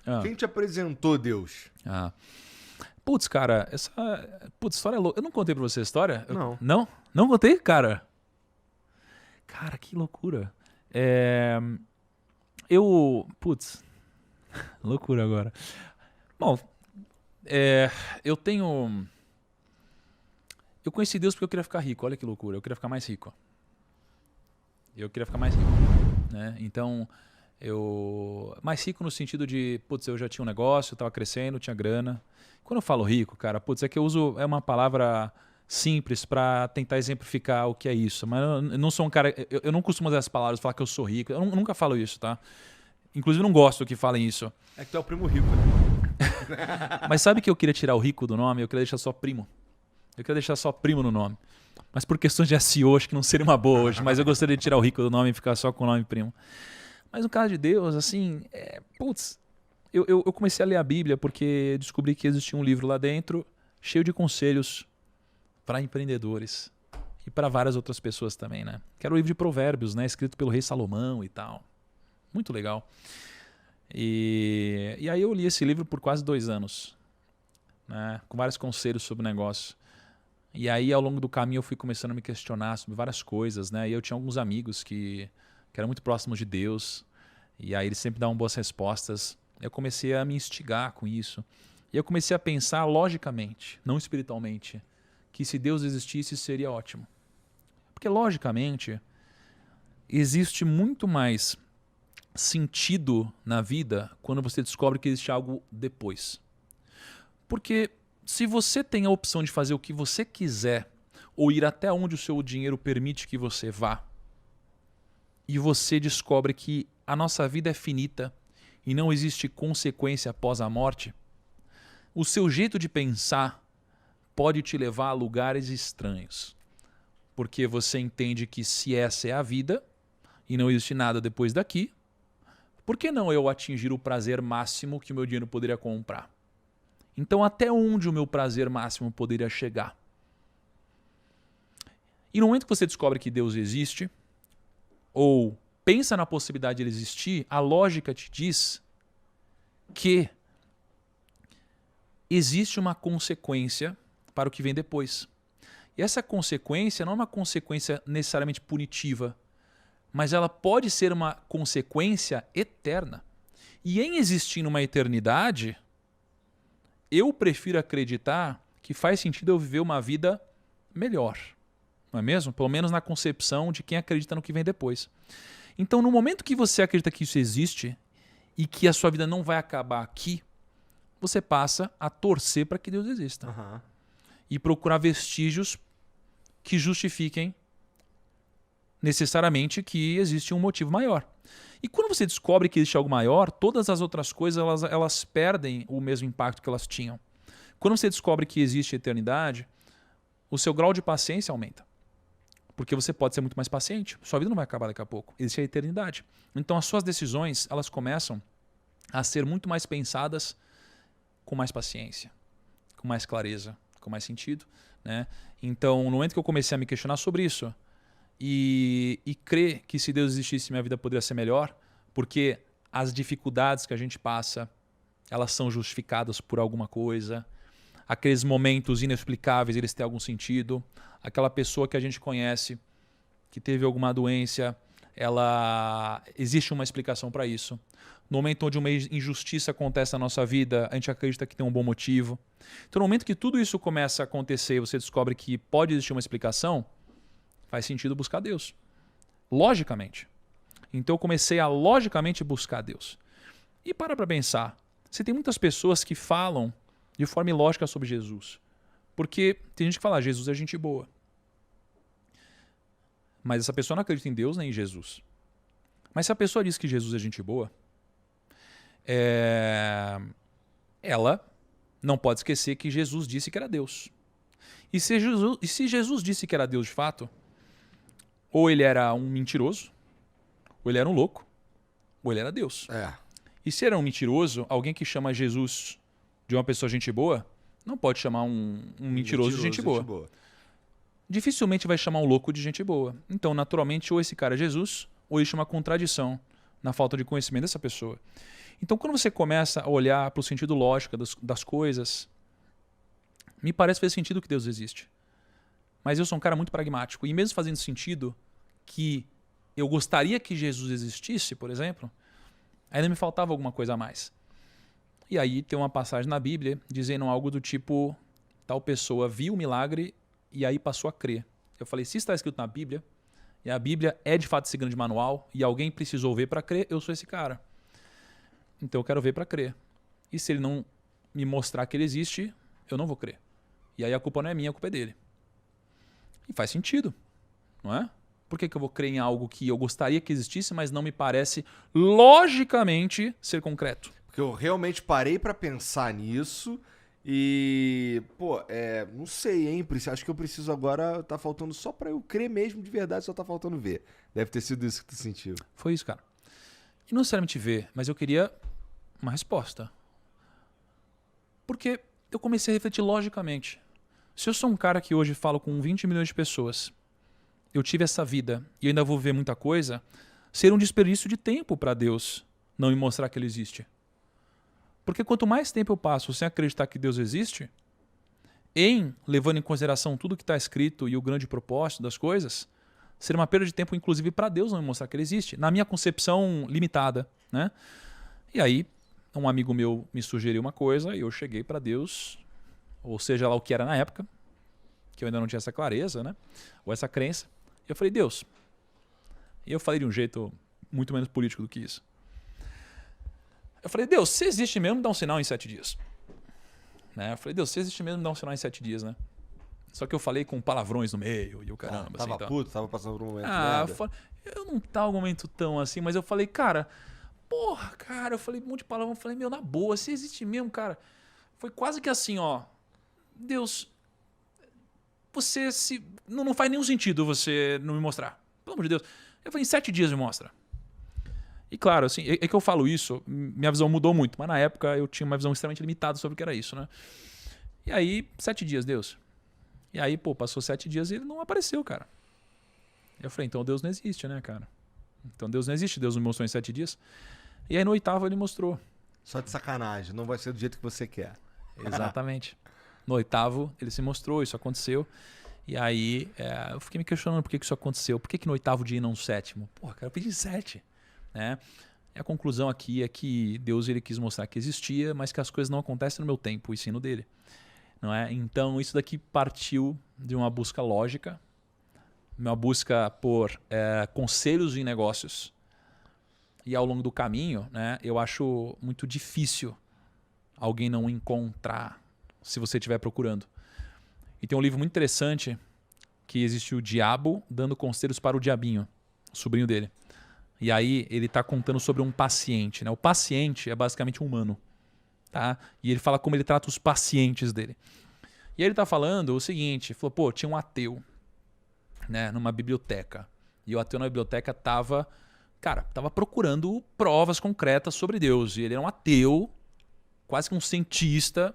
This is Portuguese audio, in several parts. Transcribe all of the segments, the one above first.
Ah, Quem te apresentou Deus? ah. Putz, cara, essa história é louca. Eu não contei pra você a história? Não. Não? Não contei, cara? Cara, que loucura. É, Putz, loucura agora. Bom, é, eu tenho... Eu conheci Deus porque eu queria ficar rico. Olha que loucura. Eu queria ficar mais rico. Eu queria ficar mais rico, né? Então, mais rico no sentido de, putz, eu já tinha um negócio, eu tava crescendo, tinha grana. Quando eu falo rico, cara, putz, é que eu uso uma palavra simples para tentar exemplificar o que é isso. Mas eu não sou um cara, eu não costumo usar as palavras, falar que eu sou rico. Eu nunca falo isso, tá? Inclusive, eu não gosto que falem isso. É que tu é o primo rico, né? Mas sabe que eu queria tirar o rico do nome? Eu queria deixar só primo. Eu queria deixar só primo no nome. Mas por questões de SEO, acho que não seria uma boa hoje. Mas eu gostaria de tirar o rico do nome e ficar só com o nome primo. Mas no caso de Deus, assim, putz, eu comecei a ler a Bíblia porque descobri que existia um livro lá dentro cheio de conselhos para empreendedores e para várias outras pessoas também, né? Que era o livro de Provérbios, né? Escrito pelo rei Salomão e tal. Muito legal. E aí eu li esse livro por quase 2 anos, né? Com vários conselhos sobre o negócio. E aí, ao longo do caminho, eu fui começando a me questionar sobre várias coisas, né? E eu tinha alguns amigos que eram muito próximos de Deus. E aí eles sempre davam boas respostas. Eu comecei a me instigar com isso. E eu comecei a pensar logicamente, não espiritualmente, que se Deus existisse, seria ótimo. Porque, logicamente, existe muito mais sentido na vida quando você descobre que existe algo depois. Porque se você tem a opção de fazer o que você quiser ou ir até onde o seu dinheiro permite que você vá, e você descobre que a nossa vida é finita e não existe consequência após a morte, o seu jeito de pensar pode te levar a lugares estranhos. Porque você entende que se essa é a vida e não existe nada depois daqui, por que não eu atingir o prazer máximo que o meu dinheiro poderia comprar? Então, até onde o meu prazer máximo poderia chegar? E no momento que você descobre que Deus existe, ou pensa na possibilidade de ele existir, a lógica te diz que existe uma consequência para o que vem depois. E essa consequência não é uma consequência necessariamente punitiva, mas ela pode ser uma consequência eterna. E em existir uma eternidade, eu prefiro acreditar que faz sentido eu viver uma vida melhor. Não é mesmo? Pelo menos na concepção de quem acredita no que vem depois. Então, no momento que você acredita que isso existe e que a sua vida não vai acabar aqui, você passa a torcer para que Deus exista. Uhum. E procurar vestígios que justifiquem necessariamente que existe um motivo maior. E quando você descobre que existe algo maior, todas as outras coisas elas perdem o mesmo impacto que elas tinham. Quando você descobre que existe eternidade, o seu grau de paciência aumenta. Porque você pode ser muito mais paciente. Sua vida não vai acabar daqui a pouco. Existe a eternidade. Então as suas decisões elas começam a ser muito mais pensadas com mais paciência, com mais clareza, com mais sentido, né? Então, no momento que eu comecei a me questionar sobre isso e crer que se Deus existisse, minha vida poderia ser melhor, porque as dificuldades que a gente passa, elas são justificadas por alguma coisa. Aqueles momentos inexplicáveis, eles têm algum sentido. Aquela pessoa que a gente conhece, que teve alguma doença, existe uma explicação para isso. No momento onde uma injustiça acontece na nossa vida, a gente acredita que tem um bom motivo. Então, no momento que tudo isso começa a acontecer e você descobre que pode existir uma explicação, faz sentido buscar Deus. Logicamente. Então, eu comecei a logicamente buscar Deus. E para pensar, você tem muitas pessoas que falam de forma ilógica sobre Jesus. Porque tem gente que fala, Jesus é gente boa. Mas essa pessoa não acredita em Deus nem em Jesus. Mas se a pessoa diz que Jesus é gente boa, ela não pode esquecer que Jesus disse que era Deus. E se Jesus disse que era Deus de fato, ou ele era um mentiroso, ou ele era um louco, ou ele era Deus. E se era um mentiroso, alguém que chama Jesus de uma pessoa gente boa, não pode chamar um mentiroso de gente boa. Dificilmente vai chamar um louco de gente boa. Então, naturalmente, ou esse cara é Jesus, ou existe uma contradição na falta de conhecimento dessa pessoa. Então, quando você começa a olhar para o sentido lógico das coisas, me parece fazer sentido que Deus existe. Mas eu sou um cara muito pragmático. E mesmo fazendo sentido que eu gostaria que Jesus existisse, por exemplo, ainda me faltava alguma coisa a mais. E aí tem uma passagem na Bíblia dizendo algo do tipo, tal pessoa viu o milagre e aí passou a crer. Eu falei, se está escrito na Bíblia, e a Bíblia é de fato esse grande manual, e alguém precisou ver para crer, eu sou esse cara. Então eu quero ver para crer. E se ele não me mostrar que ele existe, eu não vou crer. E aí a culpa não é minha, a culpa é dele. E faz sentido, não é? Por que eu vou crer em algo que eu gostaria que existisse, mas não me parece logicamente ser concreto? Porque eu realmente parei pra pensar nisso e, pô, não sei, hein? Acho que eu preciso agora, tá faltando só pra eu crer mesmo de verdade, só tá faltando ver. Deve ter sido isso que tu sentiu. Foi isso, cara. E não necessariamente ver, mas eu queria uma resposta. Porque eu comecei a refletir logicamente. Se eu sou um cara que hoje falo com 20 milhões de pessoas, eu tive essa vida e eu ainda vou ver muita coisa, seria um desperdício de tempo para Deus não me mostrar que Ele existe. Porque quanto mais tempo eu passo sem acreditar que Deus existe, levando em consideração tudo que está escrito e o grande propósito das coisas, seria uma perda de tempo, inclusive, para Deus não me mostrar que Ele existe, na minha concepção limitada, né? E aí, um amigo meu me sugeriu uma coisa e eu cheguei para Deus, ou seja lá o que era na época, que eu ainda não tinha essa clareza, né? Ou essa crença. Eu falei, Deus. E eu falei de um jeito muito menos político do que isso. Eu falei, Deus, se existe mesmo, dá um sinal em 7 dias. Né? Eu falei, Deus, se existe mesmo, dá um sinal em 7 dias, né? Só que eu falei com palavrões no meio e o caramba. Tava assim, puto, tava passando por um momento eu não tava um momento tão assim, mas eu falei, cara, eu falei um monte de palavrão, eu falei, meu, na boa, se existe mesmo, cara. Foi quase que assim, ó, Deus, você se... Não faz nenhum sentido você não me mostrar. Pelo amor de Deus. Eu falei, em 7 dias me mostra. E claro, assim, é que eu falo isso, minha visão mudou muito, mas na época eu tinha uma visão extremamente limitada sobre o que era isso, né? E aí, 7 dias, Deus. E aí, passou 7 dias e ele não apareceu, cara. Eu falei, então Deus não existe, né, cara? Então Deus não existe, Deus não me mostrou em 7 dias. E aí no 8º ele mostrou. Só de sacanagem, não vai ser do jeito que você quer. Exatamente. No 8º ele se mostrou, isso aconteceu. E aí eu fiquei me questionando por que isso aconteceu. Por que no 8º dia e não no 7º? Porra, cara, eu pedi 7. Né? E a conclusão aqui é que Deus ele quis mostrar que existia, mas que as coisas não acontecem no meu tempo, o ensino dele. Não é? Então isso daqui partiu de uma busca lógica, uma busca por conselhos em negócios. E ao longo do caminho, né, eu acho muito difícil alguém não encontrar se você estiver procurando. E tem um livro muito interessante que existe o diabo dando conselhos para o diabinho, o sobrinho dele. E aí ele está contando sobre um paciente. Né? O paciente é basicamente um humano. Tá? E ele fala como ele trata os pacientes dele. E aí ele está falando o seguinte, falou, tinha um ateu, né, numa biblioteca. E o ateu na biblioteca estava procurando provas concretas sobre Deus. E ele era um ateu, quase que um cientista.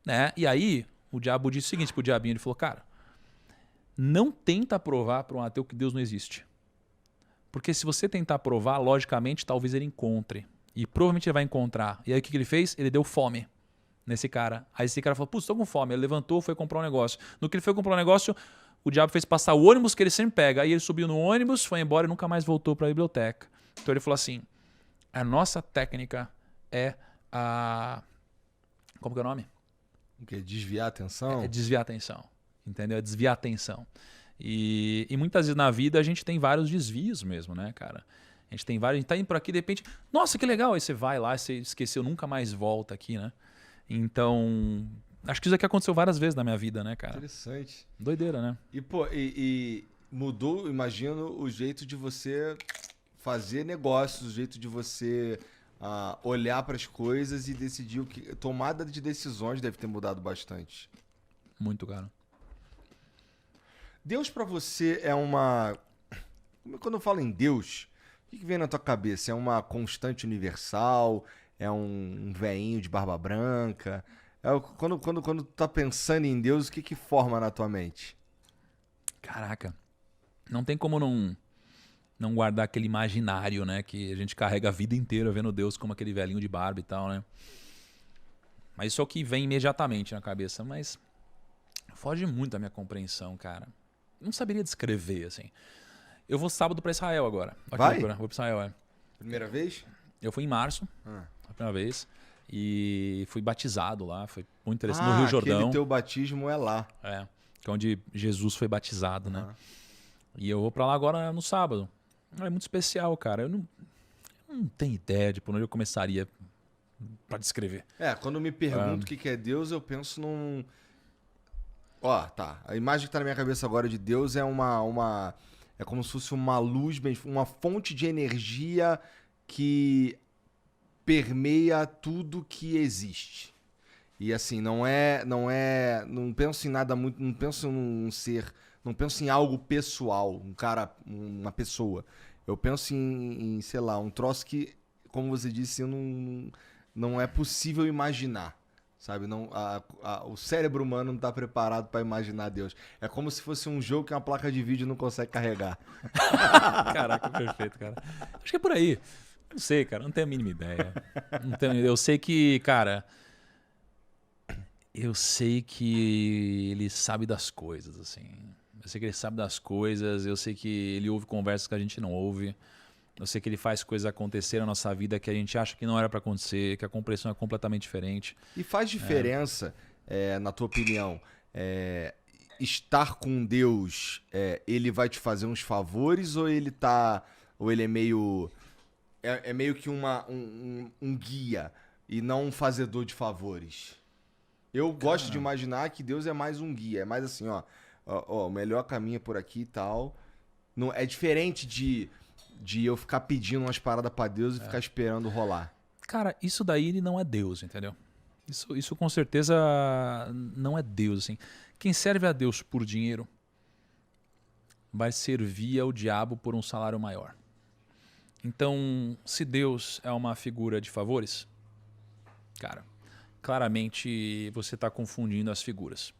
Né? E aí o diabo disse o seguinte pro diabinho, ele falou, cara, não tenta provar para um ateu que Deus não existe. Porque se você tentar provar, logicamente, talvez ele encontre. E provavelmente ele vai encontrar. E aí o que ele fez? Ele deu fome nesse cara. Aí esse cara falou, putz, tô com fome. Ele levantou, foi comprar um negócio. No que ele foi comprar um negócio, o diabo fez passar o ônibus que ele sempre pega. Aí ele subiu no ônibus, foi embora e nunca mais voltou para a biblioteca. Então ele falou assim, a nossa técnica é a... Como que é o nome? O quê? Desviar a atenção? É desviar a atenção. Entendeu? É desviar a atenção. E muitas vezes na vida a gente tem vários desvios mesmo, né, cara? A gente tem vários, a gente tá indo por aqui, de repente, nossa, que legal, aí você vai lá, você esqueceu, nunca mais volta aqui, né? Então, acho que isso aqui aconteceu várias vezes na minha vida, né, cara? Interessante. Doideira, né? E mudou, imagino, o jeito de você fazer negócios, o jeito de você olhar para as coisas e decidir o que... Tomada de decisões deve ter mudado bastante. Muito, cara. Deus pra você é uma... Quando eu falo em Deus, o que vem na tua cabeça? É uma constante universal? É um veinho de barba branca? Quando tu tá pensando em Deus, o que forma na tua mente? Caraca. Não tem como não guardar aquele imaginário, né? Que a gente carrega a vida inteira vendo Deus como aquele velhinho de barba e tal, né? Mas isso é o que vem imediatamente na cabeça. Mas foge muito da minha compreensão, cara. Não saberia descrever, assim. Eu vou sábado pra Israel agora. Vai? Vou pra Israel, é. Primeira vez? Eu fui em março, Ah. a primeira vez. E fui batizado lá. Foi muito interessante. No Rio Jordão. Aquele teu batismo é lá. É. Que é onde Jesus foi batizado, né? Ah. E eu vou pra lá agora no sábado. É muito especial, cara. Eu não tenho ideia de por onde eu começaria pra descrever. Quando me pergunto o que é Deus, eu penso num... Ó, tá. A imagem que tá na minha cabeça agora de Deus é é como se fosse uma luz, uma fonte de energia que permeia tudo que existe. E assim, não penso em nada muito, não penso num ser, não penso em algo pessoal, um cara, uma pessoa. Eu penso em sei lá, um troço que, como você disse, não é possível imaginar. Sabe? O cérebro humano não está preparado para imaginar Deus. É como se fosse um jogo que uma placa de vídeo não consegue carregar. Caraca, perfeito, cara. Acho que é por aí. Não sei, cara. Não tenho a mínima ideia. Eu sei que, cara... Eu sei que ele sabe das coisas, assim. Eu sei que ele sabe das coisas. Eu sei que ele ouve conversas que a gente não ouve. Eu sei que ele faz coisas acontecer na nossa vida que a gente acha que não era para acontecer, que a compreensão é completamente diferente. E faz diferença, na tua opinião, estar com Deus, ele vai te fazer uns favores ou ele é meio... É meio que um guia e não um fazedor de favores? Eu gosto de imaginar que Deus é mais um guia. É mais assim, ó, o melhor caminho é por aqui e tal. Não, é diferente de eu ficar pedindo umas paradas pra Deus e ficar esperando rolar. Cara, isso daí ele não é Deus, entendeu? Isso com certeza não é Deus, assim. Quem serve a Deus por dinheiro vai servir ao diabo por um salário maior. Então, se Deus é uma figura de favores, cara, claramente você está confundindo as figuras.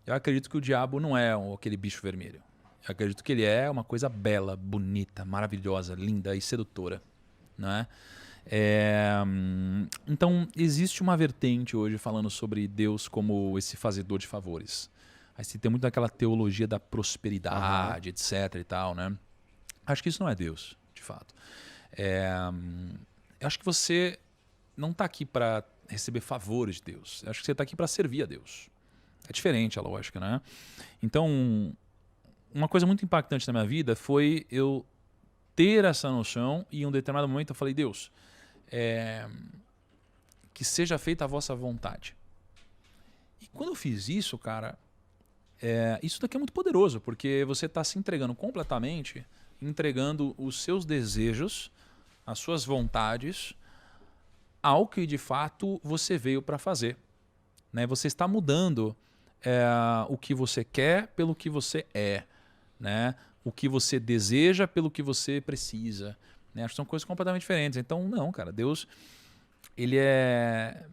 Eu acredito que o diabo não é aquele bicho vermelho. Eu acredito que ele é uma coisa bela, bonita, maravilhosa, linda e sedutora, né? Então, existe uma vertente hoje falando sobre Deus como esse fazedor de favores. Aí você tem muito daquela teologia da prosperidade, etc e tal, né? Acho que isso não é Deus, de fato. Eu acho que você não está aqui para receber favores de Deus. Eu acho que você está aqui para servir a Deus. É diferente a lógica, né? Então, uma coisa muito impactante na minha vida foi eu ter essa noção e em um determinado momento eu falei, Deus, que seja feita a vossa vontade. E quando eu fiz isso, cara, isso daqui é muito poderoso, porque você está se entregando completamente, entregando os seus desejos, as suas vontades, ao que de fato você veio para fazer. Né? Você está mudando o que você quer pelo que você é. Né? O que você deseja pelo que você precisa. Né? Acho que são coisas completamente diferentes. Então, não, cara, Deus, ele é...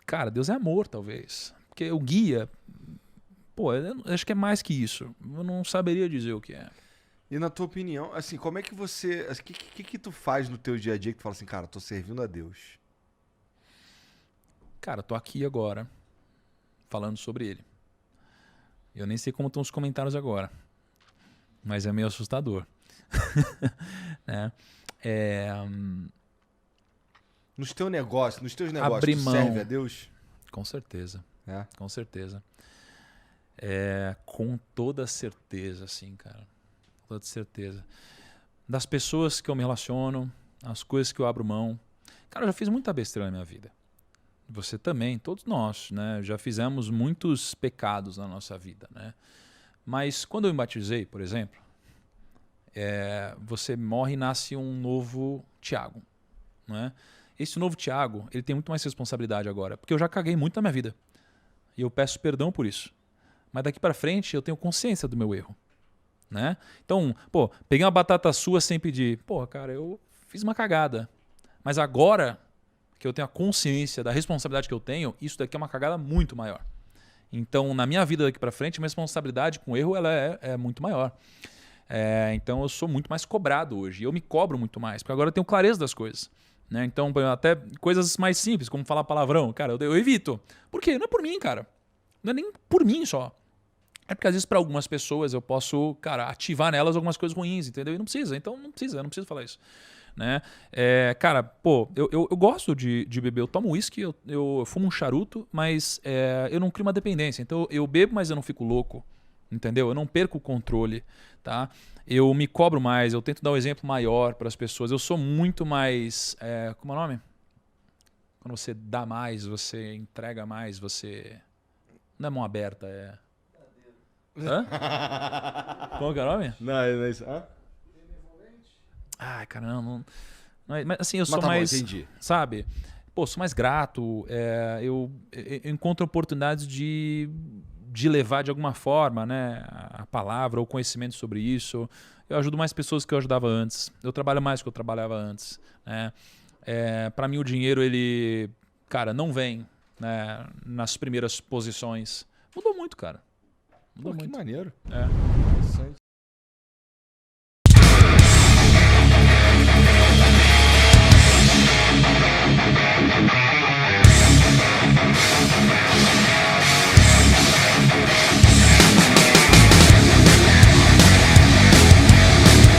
Cara, Deus é amor, talvez. Porque o guia, pô, eu acho que é mais que isso. Eu não saberia dizer o que é. E na tua opinião, assim, como é que você... O que tu faz no teu dia a dia que tu fala assim, cara, tô servindo a Deus? Cara, tô aqui agora, falando sobre ele. Eu nem sei como estão os comentários agora, mas é meio assustador. Né? Nos teus negócios, Abrir tu mão. serve a Deus? Com certeza, É. com certeza. Com toda certeza, assim, cara. Com toda certeza. Das pessoas que eu me relaciono, as coisas que eu abro mão. Cara, eu já fiz muita besteira na minha vida. Você também, todos nós, né? Já fizemos muitos pecados na nossa vida, né? Mas quando eu me batizei, por exemplo, você morre e nasce um novo Tiago, né? Esse novo Tiago, ele tem muito mais responsabilidade agora, porque eu já caguei muito na minha vida. E eu peço perdão por isso. Mas daqui para frente eu tenho consciência do meu erro, né? Então, pô, peguei uma batata sua sem pedir. Pô, cara, eu fiz uma cagada. Mas agora que eu tenho a consciência da responsabilidade que eu tenho, isso daqui é uma cagada muito maior. Então, na minha vida daqui para frente, a minha responsabilidade com o erro ela é muito maior. Então eu sou muito mais cobrado hoje. Eu me cobro muito mais, porque agora eu tenho clareza das coisas. Né? Então, até coisas mais simples, como falar palavrão, cara, eu evito. Por quê? Não é por mim, cara. Não é nem por mim só. É porque às vezes para algumas pessoas eu posso, cara, ativar nelas algumas coisas ruins, entendeu? E não precisa, então não precisa falar isso. Né? Cara, pô, eu gosto de beber, eu tomo uísque, eu fumo um charuto, mas eu não crio uma dependência. Então eu bebo, mas eu não fico louco, entendeu? Eu não perco o controle, tá? Eu me cobro mais, eu tento dar um exemplo maior para as pessoas. Eu sou muito mais, como é o nome? Quando você dá mais, você entrega mais, você... Não é mão aberta, é... Hã? Como que é o nome? Não, não é isso. Hã? Ai, cara, não é, mas assim, eu Mas sou tá bom, mais, entendi. sabe? Pô, sou mais grato, eu encontro oportunidades de levar de alguma forma, né, a palavra ou conhecimento sobre isso. Eu ajudo mais pessoas que eu ajudava antes. Eu trabalho mais do que eu trabalhava antes, né? Para mim o dinheiro, ele, cara, não vem, né, nas primeiras posições. Mudou muito, cara. Mudou Pô, que muito. maneiro. É.